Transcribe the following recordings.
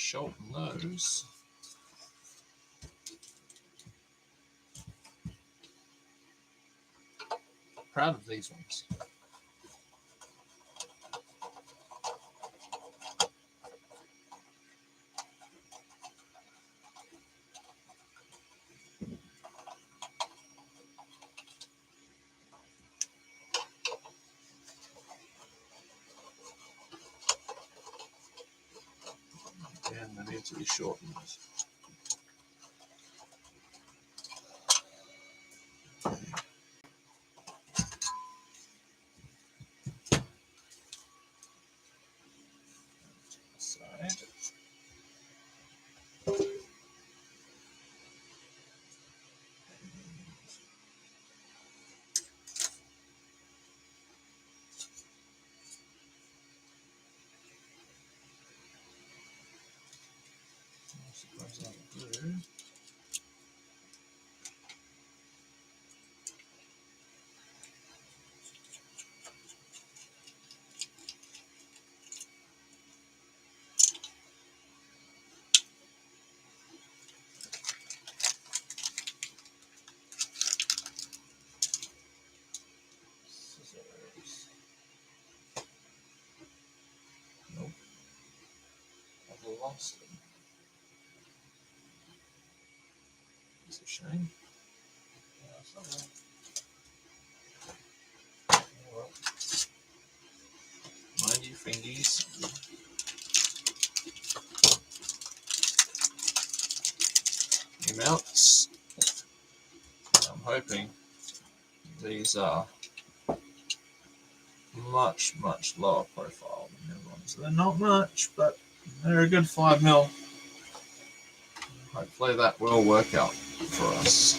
shorten those. Proud of these ones. And they need to be shortened. Nope. I've lost them. It's a shame. Well, mind your fingies. New mounts. I'm hoping these are much lower profile than the other ones. They're not much, but they're a good 5 mil. Hopefully that will work out for us.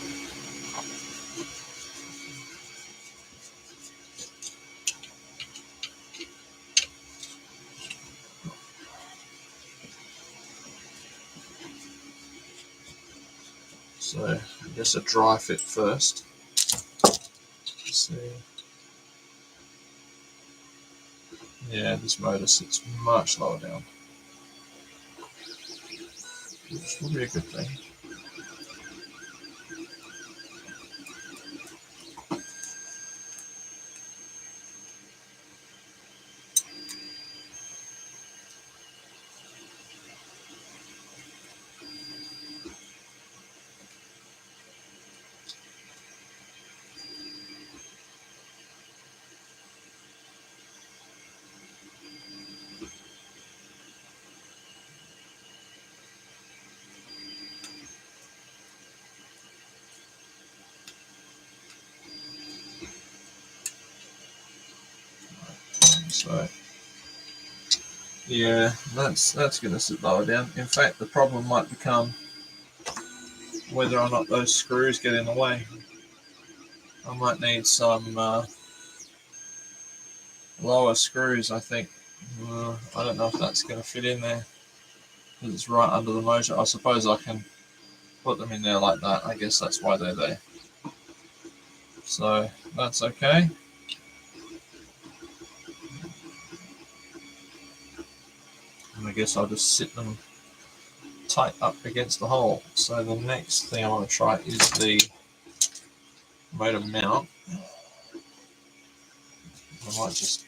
So I guess a dry fit first. Let's see. Yeah, this motor sits much lower down, which will be a good thing. So yeah, that's going to sit lower down. In fact, the problem might become whether or not those screws get in the way. I might need some lower screws, I think. I don't know if that's going to fit in there because it's right under the motor. I suppose I can put them in there like that. I guess that's why they're there. So that's okay. And I guess I'll just sit them tight up against the hole. So the next thing I want to try is the motor mount. I might just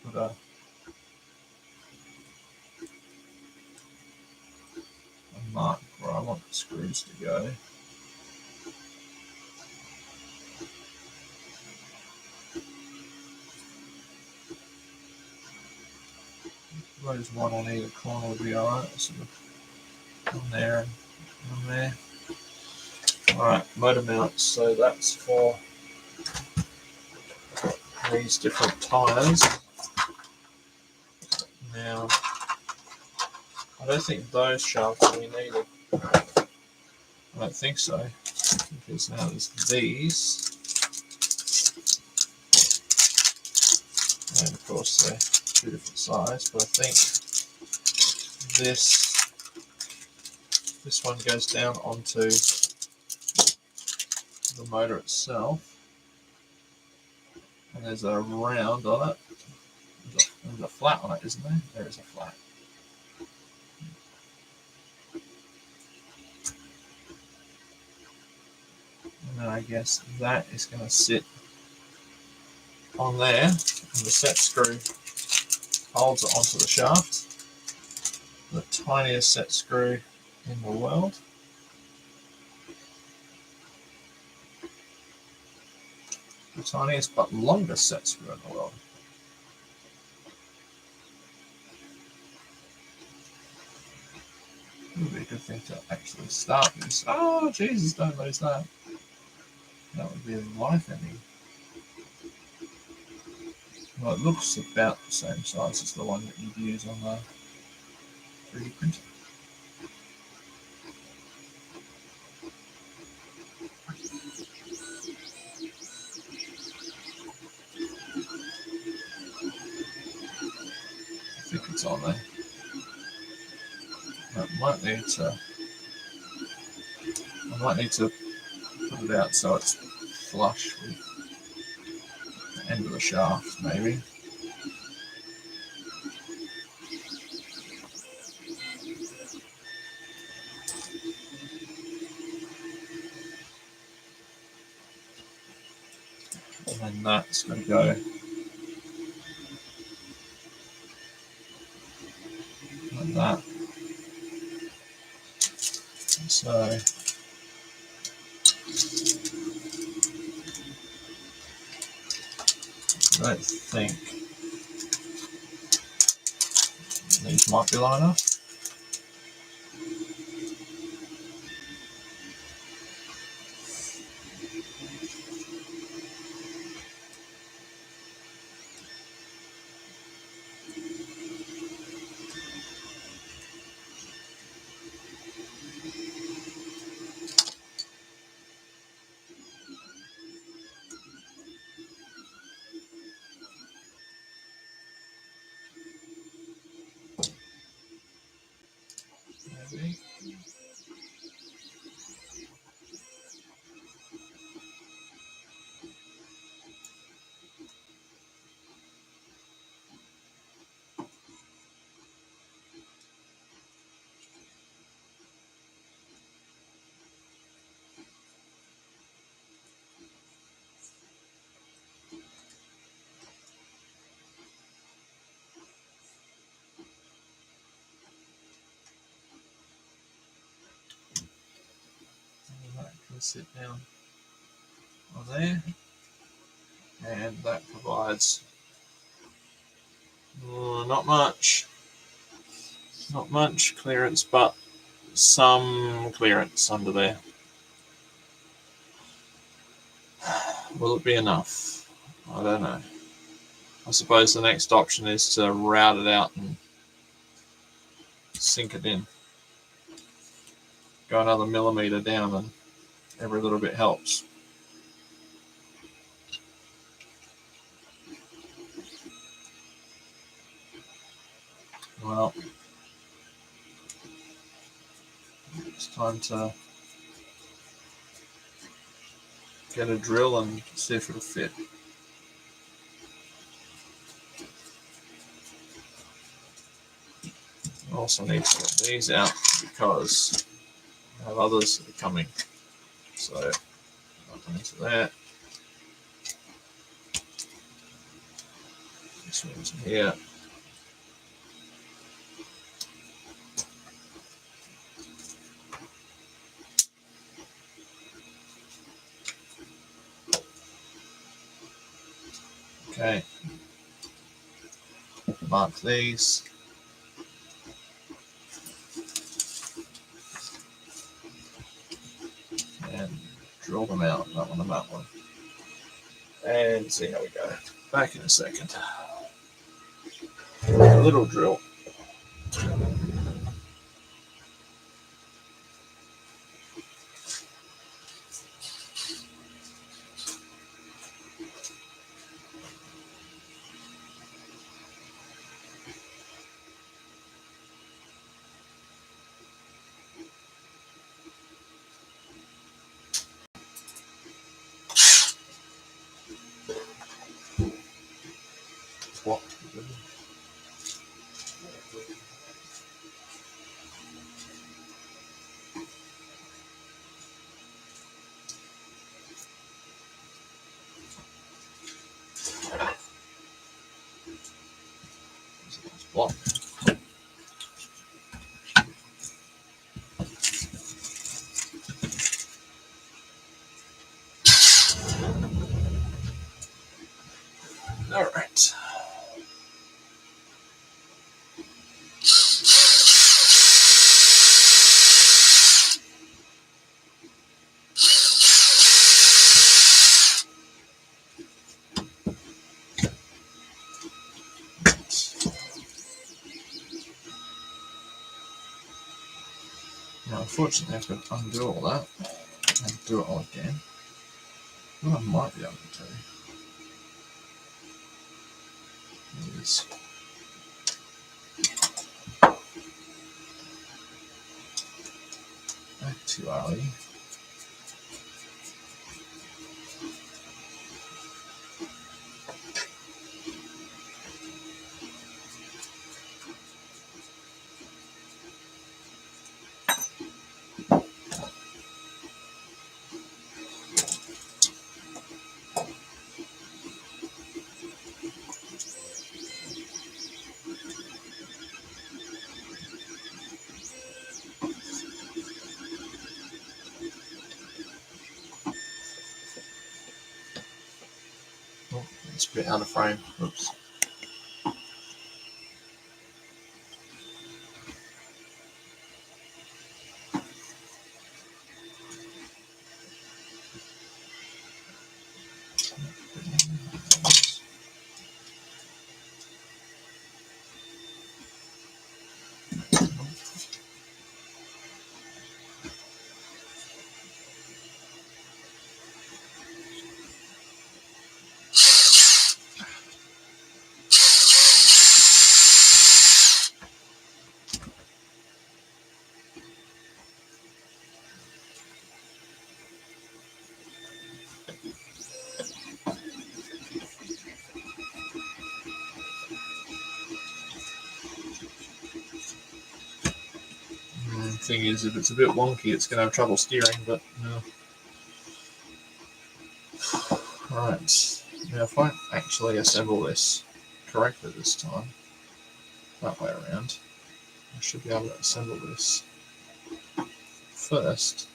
put a mark where I want the screws to go. Suppose one on either corner would be alright. Sort of on there and on there. Alright, motor mounts. So that's for these different tyres. Now, I don't think those shafts will be needed. I don't think so. Because now there's these. And of course they're two different sizes, but I think this one goes down onto the motor itself, and there's a round on it. There's a flat on it, isn't there? There is a flat. And then I guess that is going to sit on there, and the set screw holds it onto the shaft. The tiniest set screw in the world. The tiniest but longest set screw in the world. It would be a good thing to actually start this. Oh, Jesus, don't lose that. That would be life-ending. Well, it looks about the same size as the one that you'd use on the 3D printer. I think it's on there. I might need to put it out so it's flush with the end of the shaft, maybe. And then that's going to go like that. And so I don't think these might be long enough. Maybe. That can sit down on there, and that provides not much clearance, but some clearance under there. Will it be enough? I don't know. I suppose the next option is to route it out and sink it in. Go another millimetre down, and every little bit helps. Well, it's time to get a drill and see if it'll fit. I also need to get these out because I have others that are coming. So, up into that. This one's here. Okay. Mark these. And drill them out, that one and that one. And see how we go. Back in a second. A little drill. What? block. All right. Now, unfortunately, I have to undo all that and do it all again. What I might be able to do is actually oh, it's a bit out of frame. Oops. Thing is, if it's a bit wonky, it's going to have trouble steering, but no. Right, now if I actually assemble this correctly this time, that way around, I should be able to assemble this first.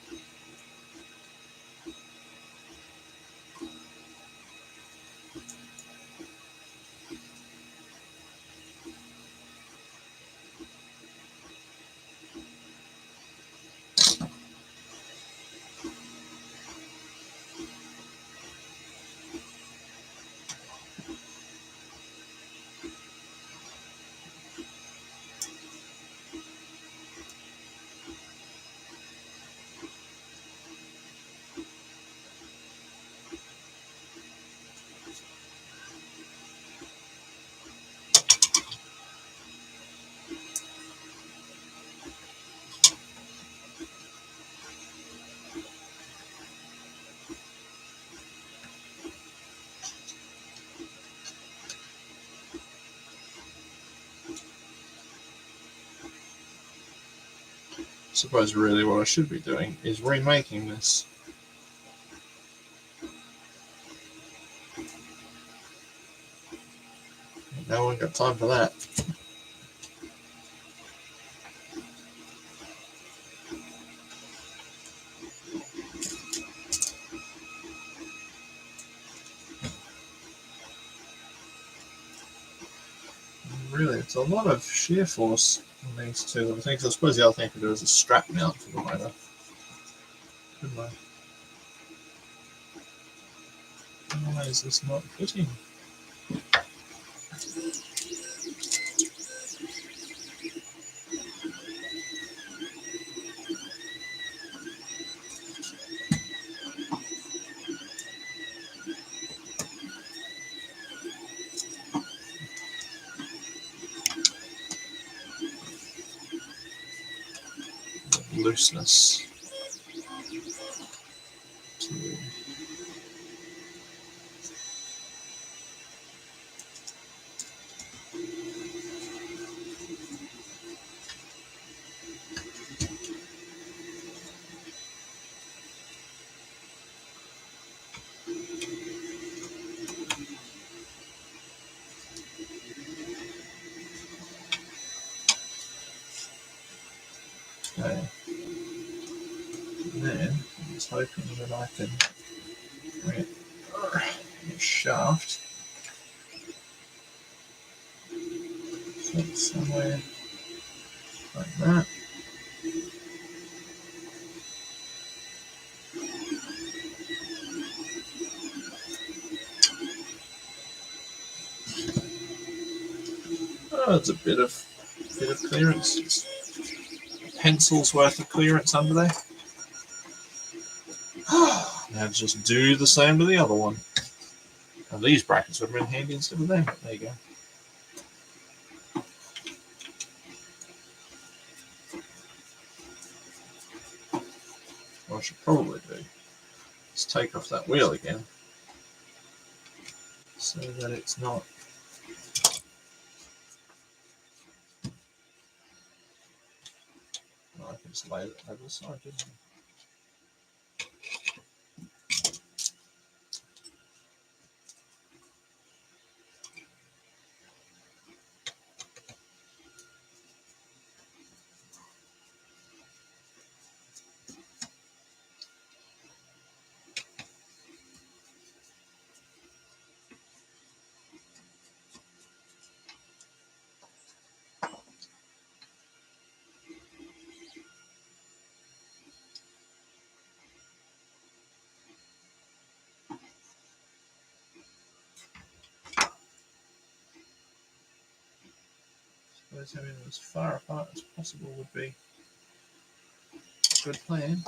I suppose really what I should be doing is remaking this. No one got time for that. Really, it's a lot of shear force on these two little things. I suppose the other thing I could do is a strap mount for the motor. Couldn't I? Why is this not fitting? Looseness. just hoping that I can bring it the shaft so somewhere like that. Oh, it's a bit of clearance. It's a pencil's worth of clearance under there. Now just do the same to the other one. And these brackets would have been handy instead of them. There you go. What I should probably do is take off that wheel again so that it's not. I can just lay it over the side, didn't I? I suppose having them as far apart as possible would be a good plan.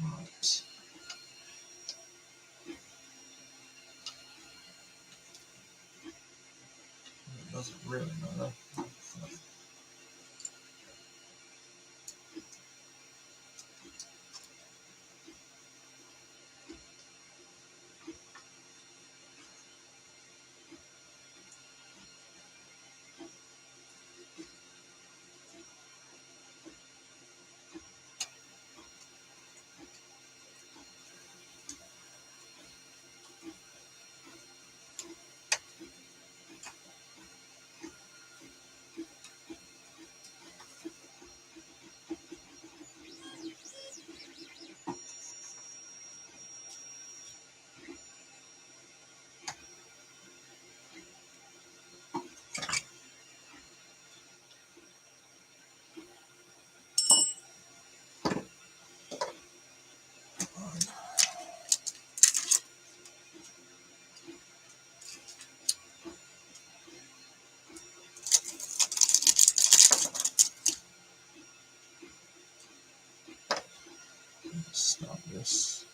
Right. It doesn't really matter. Stop this.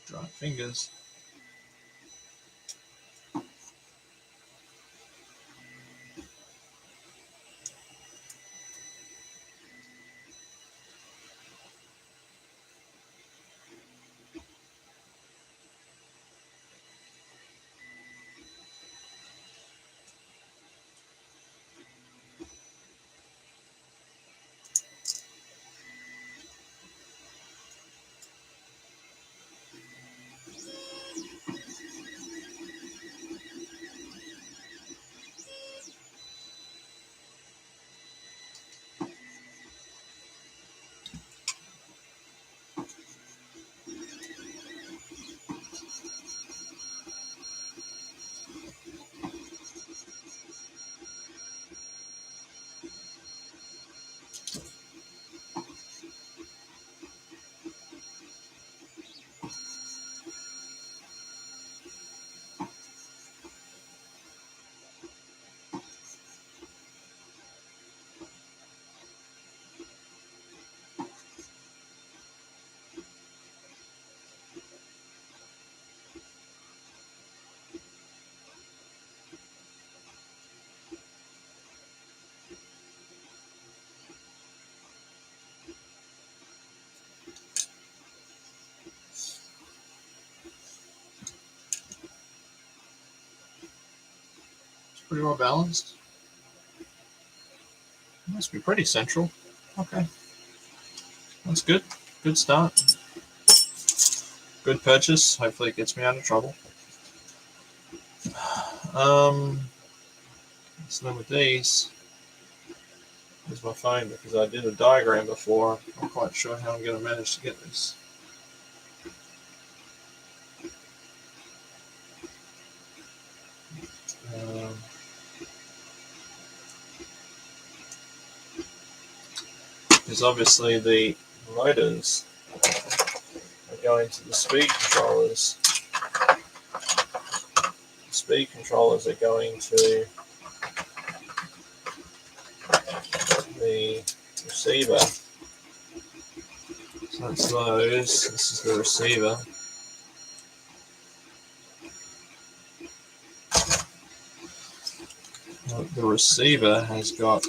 Dry fingers. Pretty well balanced. Must be pretty central. Okay. That's good. Good start. Good purchase. Hopefully it gets me out of trouble. So then with these, here's my phone because I did a diagram before. I'm not quite sure how I'm going to manage to get this. Because obviously the motors are going to the speed controllers. The speed controllers are going to the receiver. So that's those. This is the receiver. The receiver has got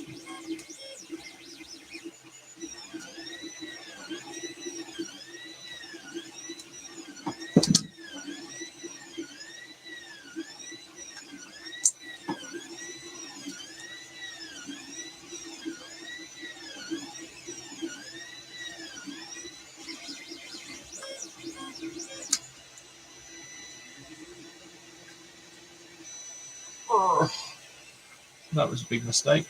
that was a big mistake.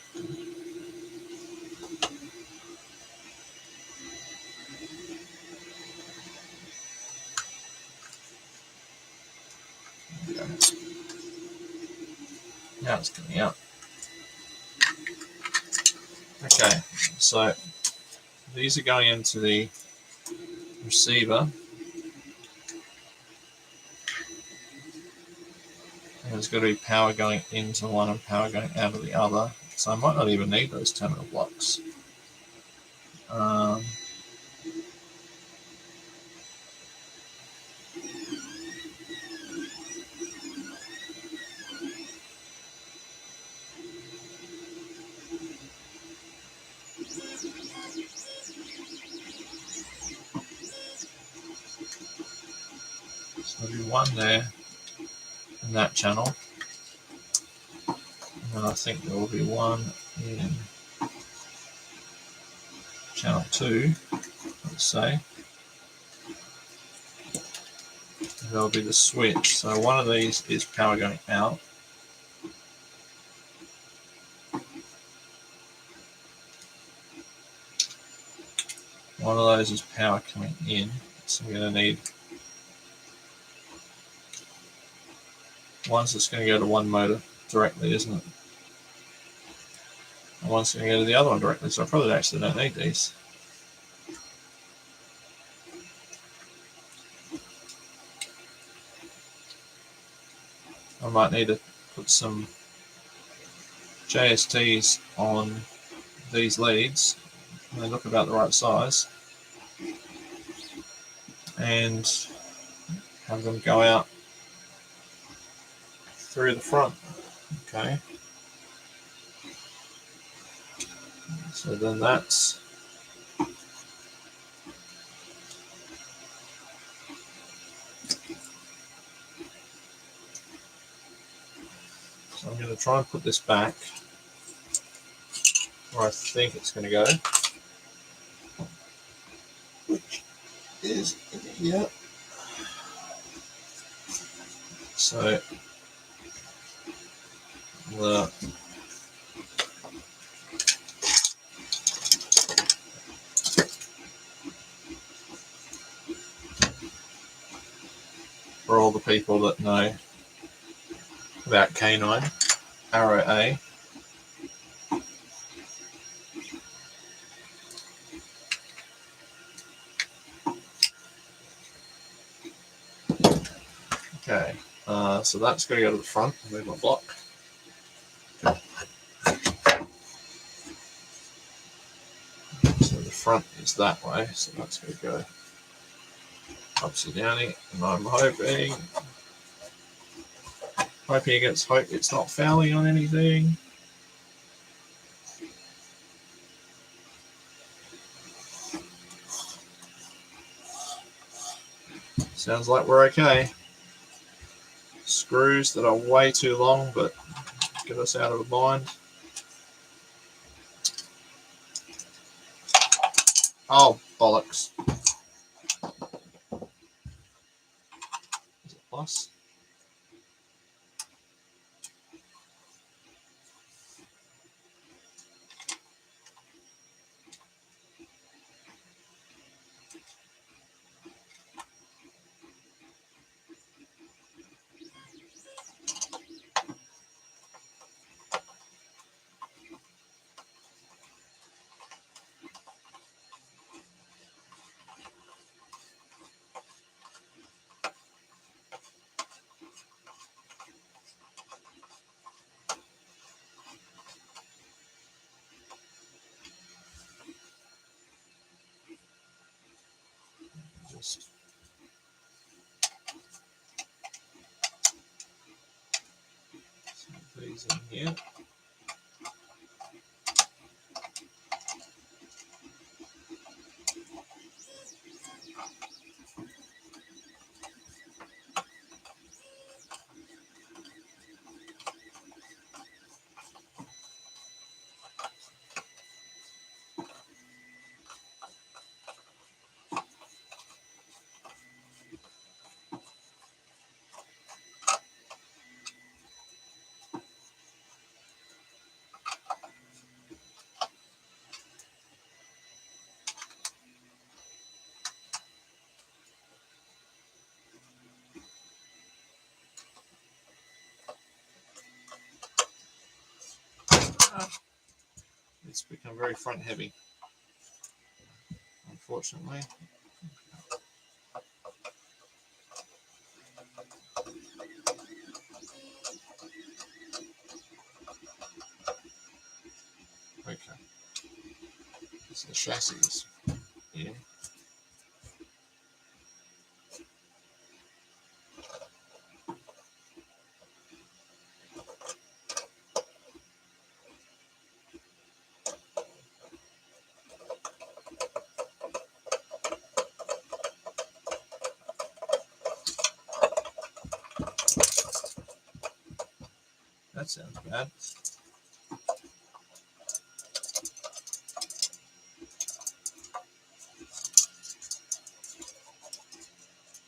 Now it's coming out. Okay, so these are going into the receiver. And there's got to be power going into one and power going out of the other. So I might not even need those terminal blocks. So there'll be one there in that channel. And then I think there will be one in channel 2, let's say. And there'll be the switch. So one of these is power going out. One of those is power coming in. So I'm going to need one's just going to go to one motor directly, isn't it? And one's going to go to the other one directly, so I probably actually don't need these. I might need to put some JSTs on these leads. They look about the right size. And have them go out through the front. Okay. So then that's so I'm going to try and put this back where I think it's going to go, which is in here. So for all the people that know about K9, arrow A. Okay, so that's going to go to the front. I'll move my block. So the front is that way, so that's going to go upside down, and I'm hoping it's not fouling on anything. Sounds like we're okay. Screws that are way too long, but get us out of a bind. Oh, bollocks. Is it plus? Just these in here. It's become very front heavy, unfortunately. Okay, so the chassis is in. That sounds bad.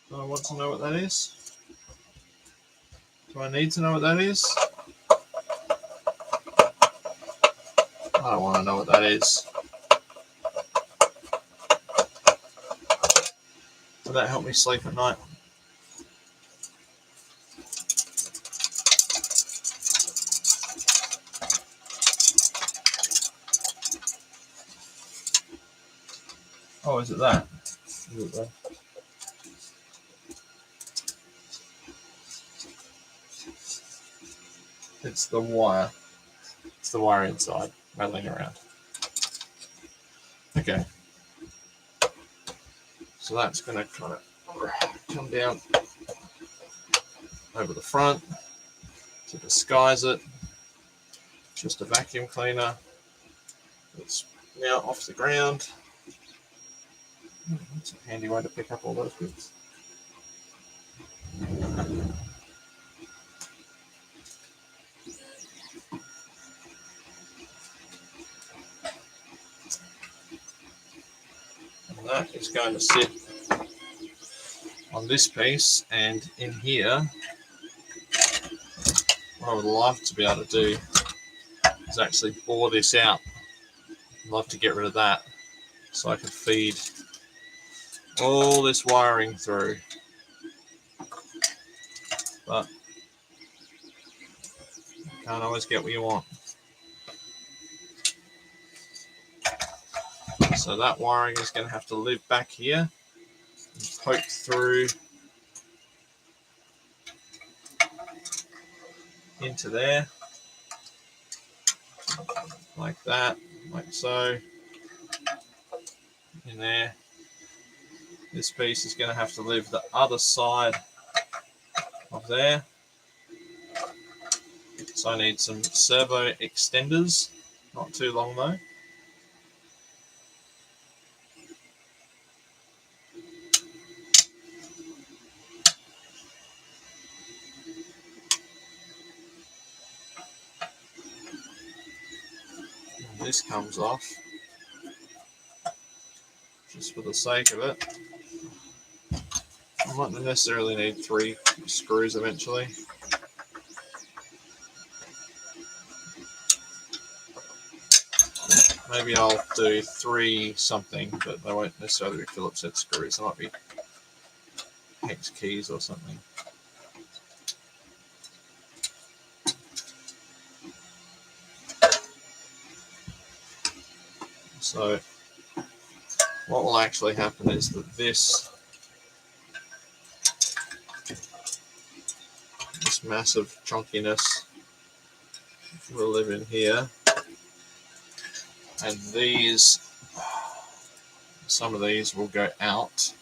Do I want to know what that is? Do I need to know what that is? I don't want to know what that is. Will that help me sleep at night? Oh, is it that? Is it that? It's the wire. It's the wire inside, rattling around. Okay. So that's going to kind of come down over the front to disguise it. Just a vacuum cleaner. It's now off the ground. That's a handy way to pick up all those bits. And that is going to sit on this piece, and in here, what I would love to be able to do is actually bore this out. I'd love to get rid of that so I can feed all this wiring through. But you can't always get what you want. So that wiring is going to have to live back here and poke through into there, like that, like so, in there. This piece is going to have to live the other side of there. So I need some servo extenders, not too long though. this comes off, just for the sake of it. I might not necessarily need 3 screws eventually. Maybe I'll do 3 something, but they won't necessarily be Phillips head screws. They might be hex keys or something. So what will actually happen is that this massive chunkiness will live in here, and some of these will go out.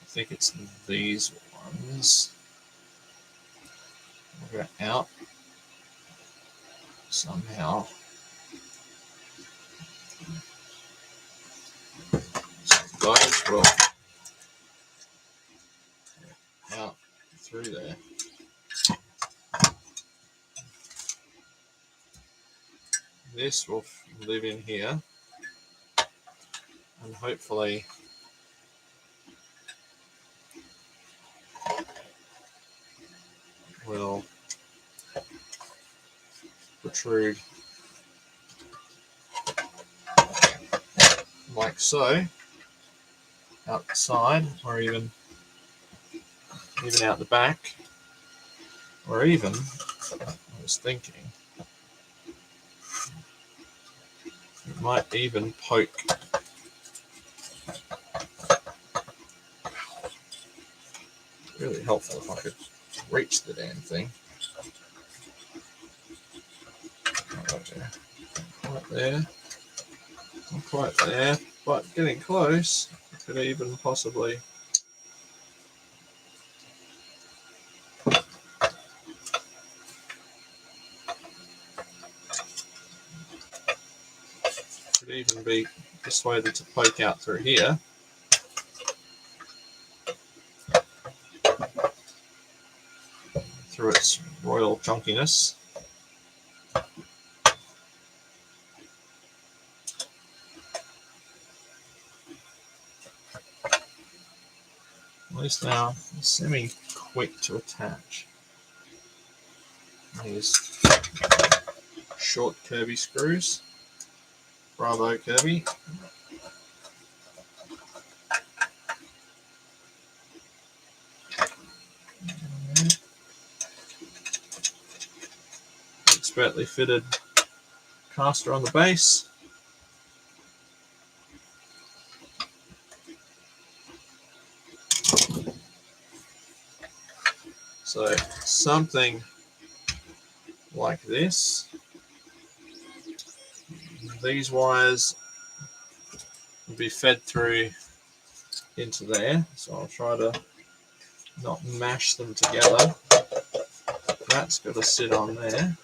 I think it's these ones will go out somehow. So those will go out through there. This will live in here, and hopefully will protrude like so, outside, or even out the back, or even, I was thinking, it might even poke really helpful if I could reach the damn thing. Right there. Not quite there, but getting close. I could even possibly be persuaded to poke out through here. Through its royal chunkiness. At least now it's semi-quick to attach. These short Kirby screws. Bravo, Kirby. Expertly fitted caster on the base. So something like this. These wires will be fed through into there, so I'll try to not mash them together. That's got to sit on there.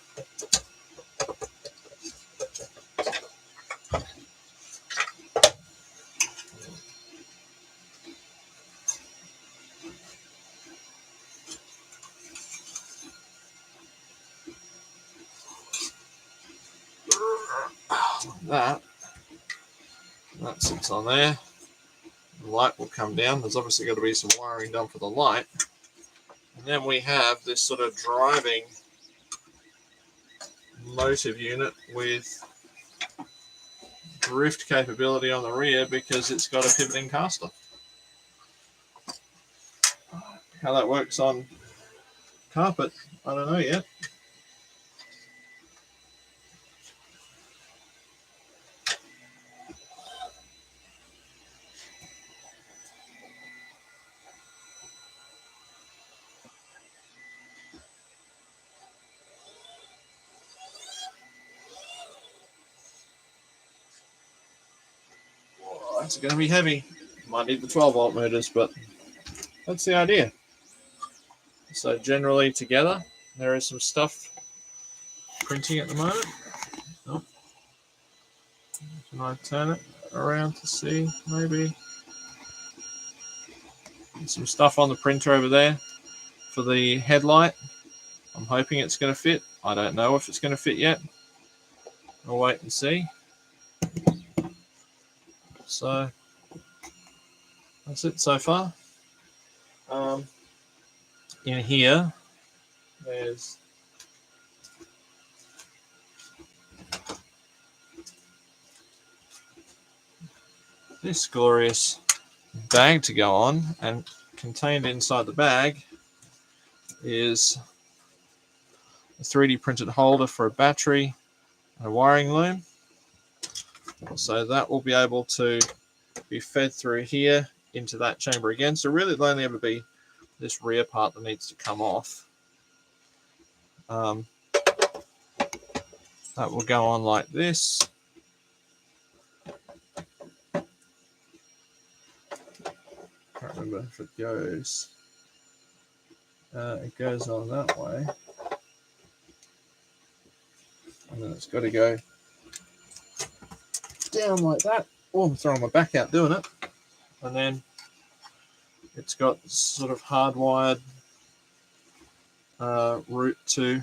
Like that sits on there. The light will come down. There's obviously got to be some wiring done for the light. And then we have this sort of driving motive unit with drift capability on the rear because it's got a pivoting caster. How that works on carpet, I don't know yet. It's going to be heavy. Might need the 12-volt motors, but that's the idea. So generally together, there is some stuff printing at the moment. Oh. Can I turn it around to see? Maybe. There's some stuff on the printer over there for the headlight. I'm hoping it's going to fit. I don't know if it's going to fit yet. I'll wait and see. So that's it so far. In here, there's this glorious bag to go on, and contained inside the bag is a 3D printed holder for a battery and a wiring loom. So that will be able to be fed through here into that chamber again. So really it'll only ever be this rear part that needs to come off. That will go on like this. Can't remember if it goes. It goes on that way. And then it's got to go down like that. Oh, I'm throwing my back out doing it. And then it's got sort of hardwired route to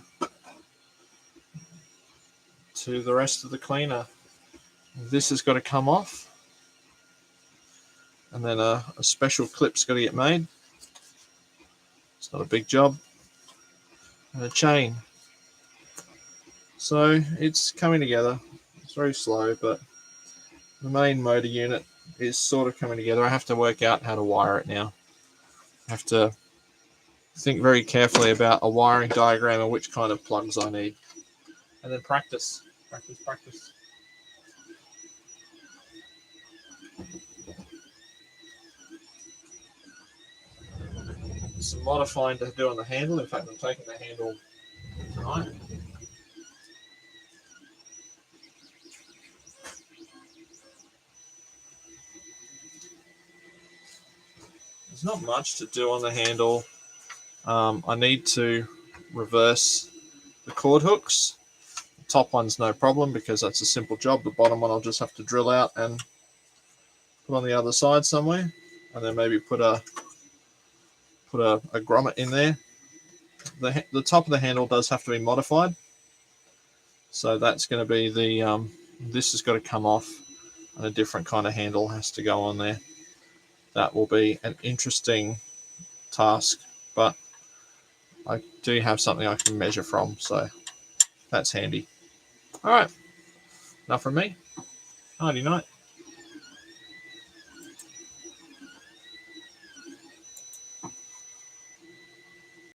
the rest of the cleaner. This has got to come off, and then a special clip's got to get made. It's not a big job. And a chain. So it's coming together. It's very slow, but the main motor unit is sort of coming together. I have to work out how to wire it now. I have to think very carefully about a wiring diagram and which kind of plugs I need. And then practice. Practice. Some modifying to do on the handle. In fact, I'm taking the handle tonight. There's not much to do on the handle. I need to reverse the cord hooks. The top one's no problem because that's a simple job. The bottom one I'll just have to drill out and put on the other side somewhere, and then maybe put a grommet in there. The top of the handle does have to be modified, so that's going to be the this has got to come off, and a different kind of handle has to go on there. That will be an interesting task, but I do have something I can measure from, so that's handy. All right, enough from me. Nighty night.